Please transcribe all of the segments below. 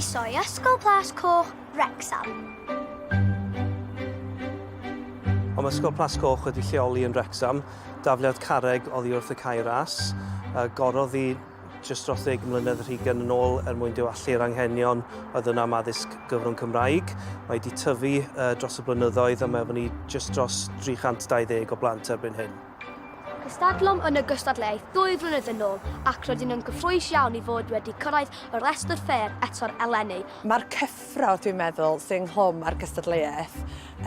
Croeso i Ysgol Plas Coch, Wrecsam. Mae Ysgol Plas Coch wedi lleoli yn Wrecsam. Dafliad carreg oddi wrth y cae ras. Gorodd i jyst dros 10 mlynedd yr hugain yn ôl mwyn diwallu'r anghenion oedd yna am addysg gyfrwng Cymraeg. Mae wedi tyfu dros y blynyddoedd a mae efo ni jyst dros 320 o blant erbyn hyn. Cystadlom yn y gystadleuaeth 2 flynedd yn ôl ac rydyn nhw'n gyffrous iawn i fod wedi cyrraedd y restr ffer eto'r eleni. Mae'r cyffro, dwi'n meddwl, sy'n nghlwm ar gystadleuaeth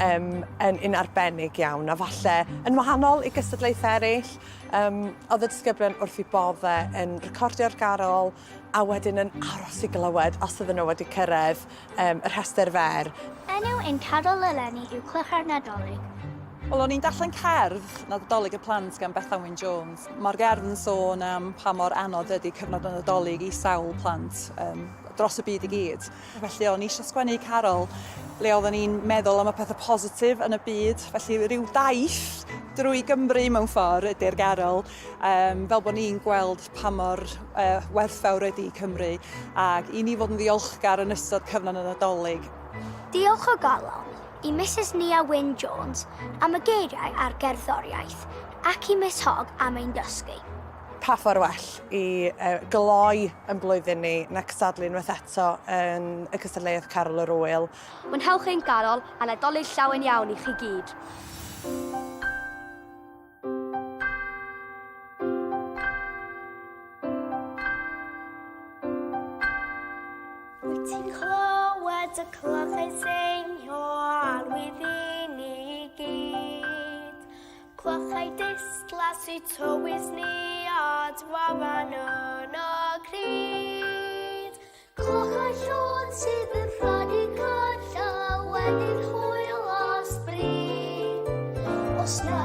yn un arbennig iawn a falle yn wahanol i gystadleuaethau eraill. Oedd y disgyblion wrth i boddau yn recordio'r garol a wedyn yn aros i glywed os ydyn nhw wedi cyrraedd y rhestr fer. Enw ein carol eleni yw Clychau'r Nadolig. Wel, o'n i'n darllen cerdd Nadolig y plant gan Bethan Jones. Mae'r gerdd yn sôn am pa mor anodd ydy cyfnod y Nadolig i sawl plant dros y byd i gyd. Felly o'n i eisiau sgwennu carol le oedden ni'n meddwl am y pethau positif yn y byd. Felly rhyw daith drwy Gymru mewn ffordd ydy'r garol, fel bod ni'n gweld pa mor werthfawr ydy Cymru ac i ni fod yn ddiolchgar yn ystod cyfnod y Nadolig. Diolch o galon i Mrs Nia Wyn Jones am y geiriau a'r gerddoriaeth ac i Miss Hogg am ein dysgu. Pa ffordd well i gloi yn blwyddyn ni na cystadlu unwaith eto yn y cystadleuaeth Carol yr Wyl. Mwynhewch ein garol a Nadolig llawen iawn i chi gyd. Wyt ti'n clywed y clochau seinio arwydd i gyd? Clochau distlas i tywys ni a dwafan yn y cryd. Clochau llwyd sydd yn rhadu colla wedi'r hwyl o sbryd. Os na